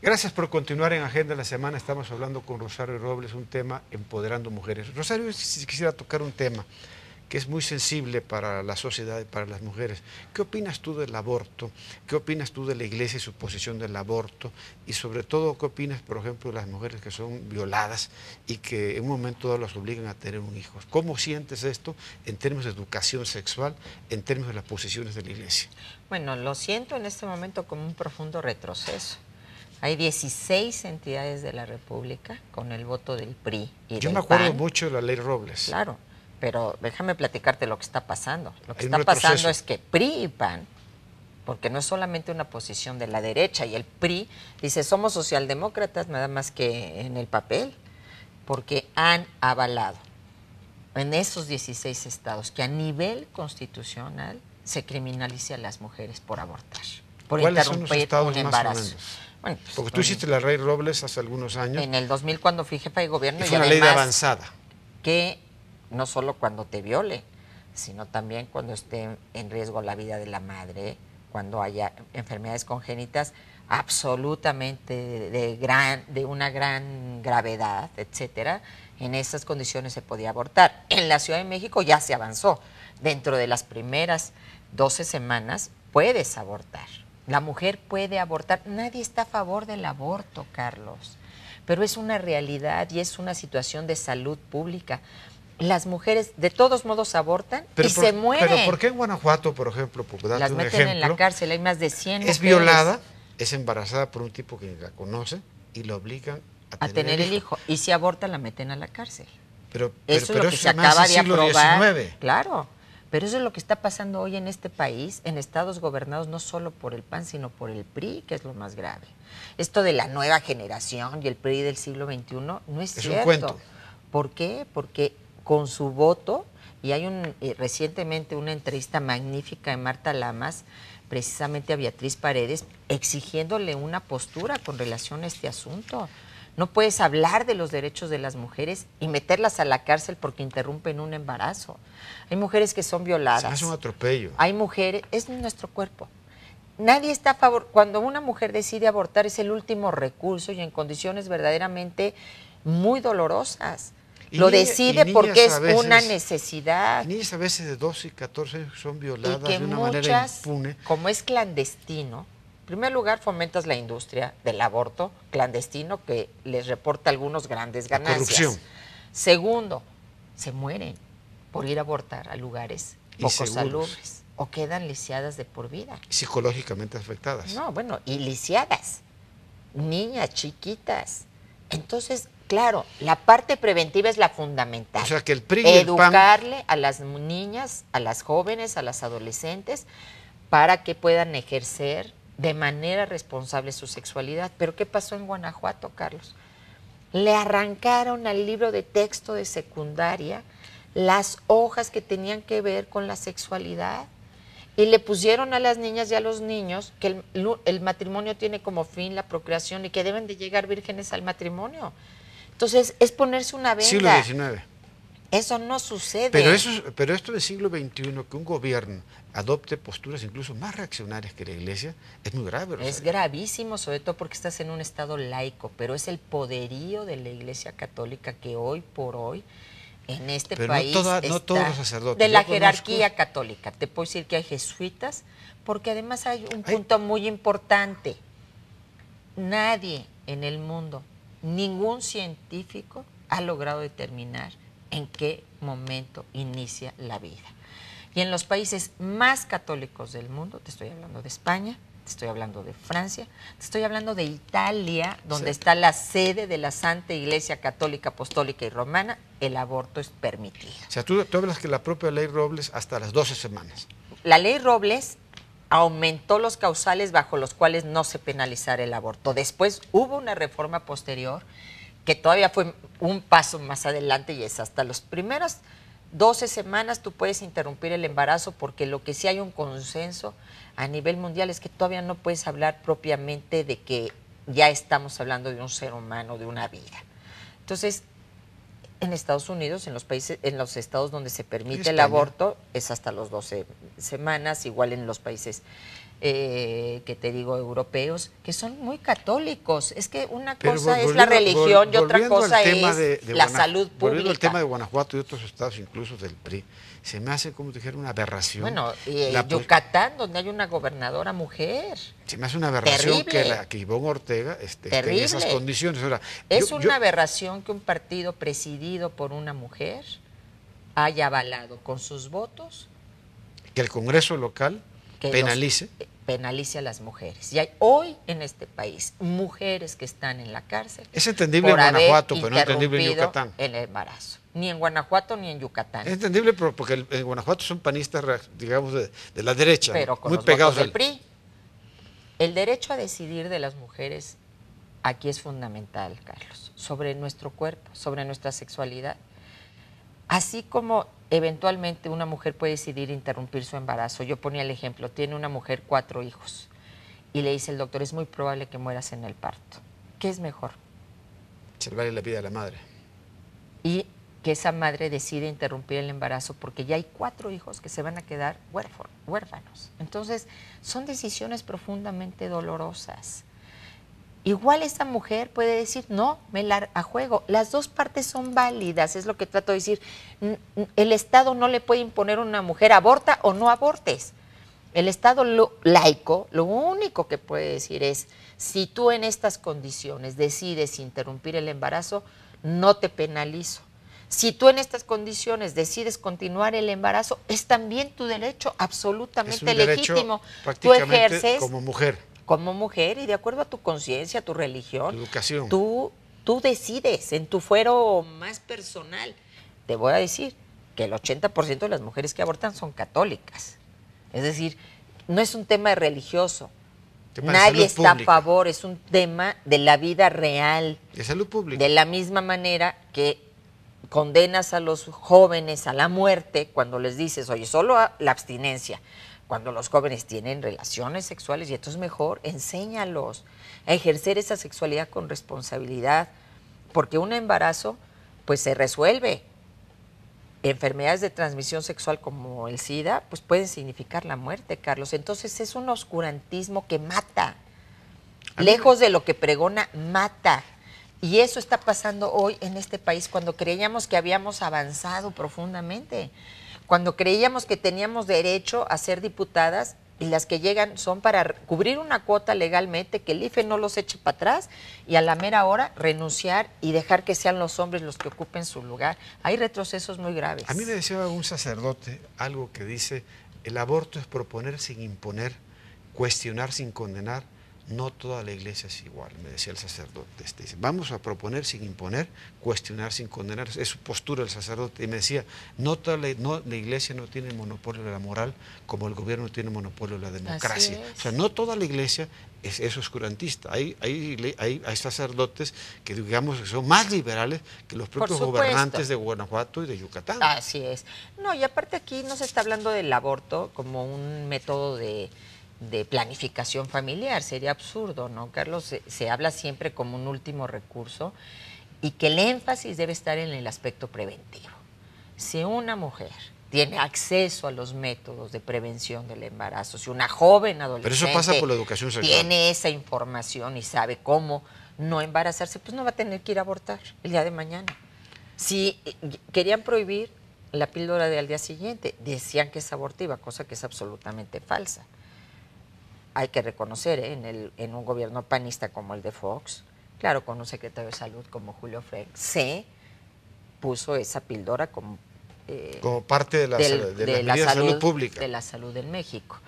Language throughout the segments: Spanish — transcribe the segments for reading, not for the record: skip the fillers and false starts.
Gracias por continuar en Agenda de la Semana. Estamos hablando con Rosario Robles, un tema empoderando mujeres. Rosario, si quisiera tocar un tema que es muy sensible para la sociedad y para las mujeres. ¿Qué opinas tú del aborto? ¿Qué opinas tú de la Iglesia y su posición del aborto? Y sobre todo, ¿qué opinas, por ejemplo, de las mujeres que son violadas y que en un momento dado las obligan a tener un hijo? ¿Cómo sientes esto en términos de educación sexual, en términos de las posiciones de la Iglesia? Bueno, lo siento en este momento como un profundo retroceso. Hay 16 entidades de la República con el voto del PRI y Yo del me acuerdo PAN. mucho de la ley Robles. Claro, pero déjame platicarte lo que está pasando. Lo que Hay un está pasando retroceso. es que PRI y PAN, porque no es solamente una posición de la derecha, y el PRI dice somos socialdemócratas nada más que en el papel, porque han avalado en esos 16 estados que a nivel constitucional se criminalice a las mujeres por abortar, por ¿Cuáles son los interrumpir estados un más o embarazo. menos? Bueno, pues, Porque tú hiciste la ley Robles hace algunos años. en el 2000 cuando fui jefa de gobierno Y y fue una ley de además avanzada. que no solo cuando te viole, sino también cuando esté en riesgo la vida de la madre, cuando haya enfermedades congénitas absolutamente de una gran gravedad, etcétera. En esas condiciones se podía abortar. En la Ciudad de México ya se avanzó. Dentro de las primeras 12 semanas puedes abortar. La mujer puede abortar. Nadie está a favor del aborto, Carlos, pero es una realidad y es una situación de salud pública. Las mujeres de todos modos abortan se mueren. Pero ¿por qué en Guanajuato, por ejemplo, por darte las un meten ejemplo, en la cárcel, hay más de 100 es mujeres violada, es embarazada por un tipo que la conoce y la obligan a tener el hijo? Y si aborta la meten a la cárcel. Eso es lo que se acaba de aprobar. Claro, pero eso es lo que está pasando hoy en este país, en estados gobernados no solo por el PAN, sino por el PRI, que es lo más grave. Esto de la nueva generación y el PRI del siglo XXI no es cierto. Un cuento. ¿Por qué? Porque con su voto, y hay recientemente una entrevista magnífica de Marta Lamas, precisamente a Beatriz Paredes, exigiéndole una postura con relación a este asunto. No puedes hablar de los derechos de las mujeres y meterlas a la cárcel porque interrumpen un embarazo. Hay mujeres que son violadas. Es un atropello. Hay mujeres, es nuestro cuerpo. Nadie está a favor. Cuando una mujer decide abortar es el último recurso y en condiciones verdaderamente muy dolorosas. Lo decide porque es una necesidad. Niñas a veces de 12 y 14 años son violadas y que de una muchas, manera impune. Como es clandestino, en primer lugar fomentas la industria del aborto clandestino que les reporta algunos grandes ganancias. Corrupción. Segundo, se mueren por ir a abortar a lugares poco salubres o quedan lisiadas de por vida. Psicológicamente afectadas. No, bueno, y lisiadas, niñas chiquitas. Entonces, claro, la parte preventiva es la fundamental. O sea, que el PRI educarle a las niñas, a las jóvenes, a las adolescentes, para que puedan ejercer de manera responsable su sexualidad. Pero ¿qué pasó en Guanajuato, Carlos? Le arrancaron al libro de texto de secundaria las hojas que tenían que ver con la sexualidad y le pusieron a las niñas y a los niños que el matrimonio tiene como fin la procreación y que deben de llegar vírgenes al matrimonio. Entonces, es ponerse una venda. Siglo XIX. Eso no sucede. Pero esto del siglo XXI, que un gobierno adopte posturas incluso más reaccionarias que la Iglesia, es muy grave. Es gravísimo, sobre todo porque estás en un estado laico, pero es el poderío de la Iglesia Católica que hoy por hoy en este país no todos los sacerdotes. De la jerarquía católica. Te puedo decir que hay jesuitas, porque además hay un punto muy importante. Nadie en el mundo, ningún científico ha logrado determinar en qué momento inicia la vida. Y en los países más católicos del mundo, te estoy hablando de España, te estoy hablando de Francia, te estoy hablando de Italia, donde está la sede de la Santa Iglesia Católica, Apostólica y Romana, el aborto es permitido. O sea, tú hablas que la propia ley Robles hasta las 12 semanas. La ley Robles aumentó los causales bajo los cuales no se penalizara el aborto. Después hubo una reforma posterior que todavía fue un paso más adelante y es hasta las primeras 12 semanas tú puedes interrumpir el embarazo, porque lo que sí hay un consenso a nivel mundial es que todavía no puedes hablar propiamente de que ya estamos hablando de un ser humano, de una vida. Entonces, en Estados Unidos, en los países, en los estados donde se permite el aborto, es hasta las 12 semanas, igual en los países que te digo, europeos, que son muy católicos. Es que una Pero cosa es la religión y otra cosa es la salud pública. Volviendo al tema de Guanajuato y otros estados, incluso del PRI, se me hace, como dijera, una aberración. Bueno, y Yucatán, donde hay una gobernadora mujer. Se me hace una aberración terrible, que Ivonne Ortega esté en esas condiciones. Ahora, es una aberración que un partido presidido por una mujer haya avalado con sus votos que el Congreso local penalice a las mujeres. Y hay hoy en este país mujeres que están en la cárcel. Es entendible en Guanajuato, pero no entendible en Yucatán. El embarazo. Ni en Guanajuato ni en Yucatán. Es entendible porque en Guanajuato son panistas, digamos, de la derecha, pero con muy los pegados votos del PRI. El derecho a decidir de las mujeres aquí es fundamental, Carlos, sobre nuestro cuerpo, sobre nuestra sexualidad. Así como eventualmente una mujer puede decidir interrumpir su embarazo. Yo ponía el ejemplo, tiene una mujer 4 hijos y le dice el doctor, es muy probable que mueras en el parto. ¿Qué es mejor? Salvarle la vida a la madre. Y que esa madre decide interrumpir el embarazo porque ya hay 4 hijos que se van a quedar huérfanos. Entonces, son decisiones profundamente dolorosas. Igual esa mujer puede decir, no, me la juego. Las dos partes son válidas, es lo que trato de decir. El Estado no le puede imponer a una mujer, aborta o no abortes. El Estado laico, lo único que puede decir es, si tú en estas condiciones decides interrumpir el embarazo, no te penalizo. Si tú en estas condiciones decides continuar el embarazo, es también tu derecho absolutamente legítimo. Tú ejerces como mujer y de acuerdo a tu conciencia, tu religión, educación. Tú decides en tu fuero más personal. Te voy a decir que el 80% de las mujeres que abortan son católicas. Es decir, no es un tema religioso. Nadie está a favor, es un tema de la vida real. De salud pública. De la misma manera que condenas a los jóvenes a la muerte cuando les dices, oye, solo a la abstinencia. Cuando los jóvenes tienen relaciones sexuales, y esto es mejor, enséñalos a ejercer esa sexualidad con responsabilidad, porque un embarazo pues se resuelve. Enfermedades de transmisión sexual como el SIDA pues pueden significar la muerte, Carlos. Entonces es un oscurantismo que mata, lejos de lo que pregona, mata. Y eso está pasando hoy en este país cuando creíamos que habíamos avanzado profundamente. Cuando creíamos que teníamos derecho a ser diputadas y las que llegan son para cubrir una cuota legalmente, que el IFE no los eche para atrás y a la mera hora renunciar y dejar que sean los hombres los que ocupen su lugar. Hay retrocesos muy graves. A mí me decía un sacerdote algo que dice, el aborto es proponer sin imponer, cuestionar sin condenar. No toda la iglesia es igual, me decía el sacerdote. Dice, vamos a proponer sin imponer, cuestionar sin condenar. Es su postura el sacerdote. Y me decía, la iglesia no tiene monopolio de la moral como el gobierno tiene monopolio de la democracia. O sea, no toda la iglesia es oscurantista. Hay sacerdotes que digamos que son más liberales que los propios gobernantes de Guanajuato y de Yucatán. Así es. No, y aparte aquí no se está hablando del aborto como un método de planificación familiar, sería absurdo, ¿no, Carlos? Se habla siempre como un último recurso y que el énfasis debe estar en el aspecto preventivo. Si una mujer tiene acceso a los métodos de prevención del embarazo, si una joven adolescente pero eso pasa por la educación sexual, tiene esa información y sabe cómo no embarazarse, pues no va a tener que ir a abortar el día de mañana. Si querían prohibir la píldora de al día siguiente, decían que es abortiva, cosa que es absolutamente falsa. Hay que reconocer, en un gobierno panista como el de Fox, claro, con un secretario de salud como Julio Frey, se puso esa píldora como parte de la salud pública. De la salud en México.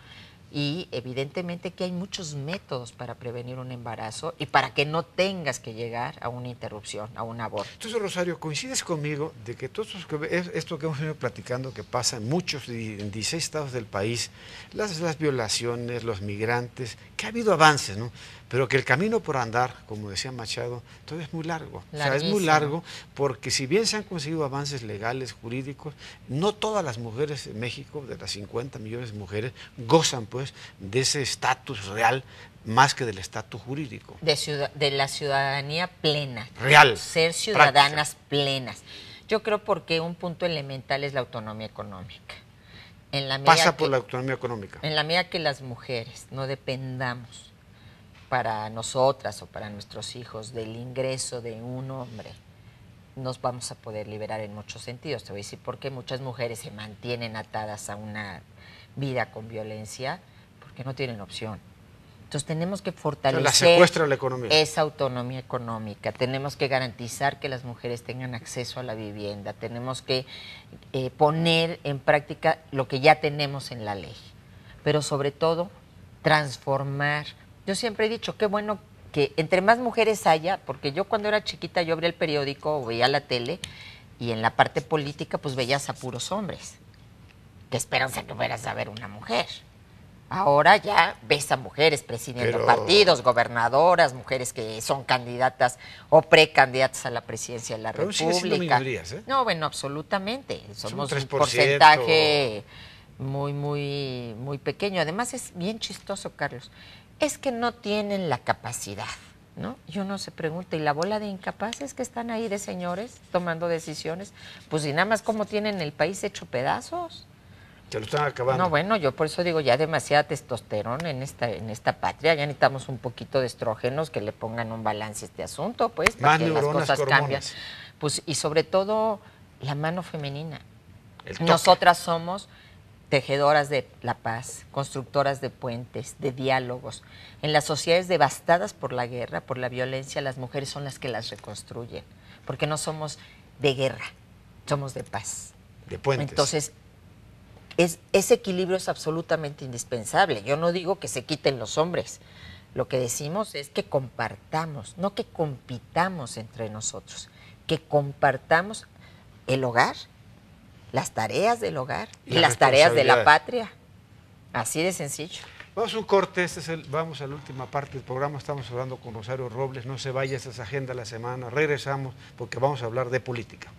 Y evidentemente que hay muchos métodos para prevenir un embarazo y para que no tengas que llegar a una interrupción, a un aborto. Entonces, Rosario, ¿coincides conmigo de que todo esto que hemos venido platicando, que pasa en muchos, en 16 estados del país, las violaciones, los migrantes, que ha habido avances, ¿no? Pero que el camino por andar, como decía Machado, todavía es muy largo. O sea, es muy largo porque si bien se han conseguido avances legales, jurídicos, no todas las mujeres en México, de las 50 millones de mujeres, gozan pues de ese estatus real más que del estatus jurídico. De la ciudadanía plena. Real. Ser ciudadanas plenas. Yo creo porque un punto elemental es la autonomía económica. pasa por la autonomía económica. En la medida que las mujeres no dependamos para nosotras o para nuestros hijos del ingreso de un hombre, nos vamos a poder liberar en muchos sentidos. Te voy a decir por qué muchas mujeres se mantienen atadas a una vida con violencia, porque no tienen opción. Entonces tenemos que fortalecer la secuestra la economía. Esa autonomía económica, tenemos que garantizar que las mujeres tengan acceso a la vivienda, tenemos que poner en práctica lo que ya tenemos en la ley, pero sobre todo transformar. Yo siempre he dicho, qué bueno que entre más mujeres haya, porque yo cuando era chiquita yo abría el periódico o veía la tele y en la parte política pues veías a puros hombres, que esperanza que fueras a ver una mujer. Ahora ya ves a mujeres presidiendo partidos, gobernadoras, mujeres que son candidatas o precandidatas a la presidencia de la República. Pero sigue siendo minorías, ¿eh? No, bueno, absolutamente. Somos un 3%. porcentaje muy pequeño. Además es bien chistoso, Carlos. Es que no tienen la capacidad, ¿no? Y uno se pregunta, ¿y la bola de incapaces que están ahí de señores tomando decisiones? Pues y nada más cómo tienen el país hecho pedazos. Se lo están acabando. No, bueno, yo por eso digo, ya demasiada testosterona en esta patria, ya necesitamos un poquito de estrógenos que le pongan un balance a este asunto, pues, para que las cosas cambien. Pues, y sobre todo, la mano femenina. Nosotras somos tejedoras de la paz, constructoras de puentes, de diálogos. En las sociedades devastadas por la guerra, por la violencia, las mujeres son las que las reconstruyen, porque no somos de guerra, somos de paz. De puentes. Entonces, ese equilibrio es absolutamente indispensable. Yo no digo que se quiten los hombres. Lo que decimos es que compartamos, no que compitamos entre nosotros, que compartamos el hogar, las tareas del hogar y las tareas de la patria. Así de sencillo. Vamos a un corte, vamos a la última parte del programa. Estamos hablando con Rosario Robles. No se vaya, esa es Agenda de la Semana. Regresamos porque vamos a hablar de política.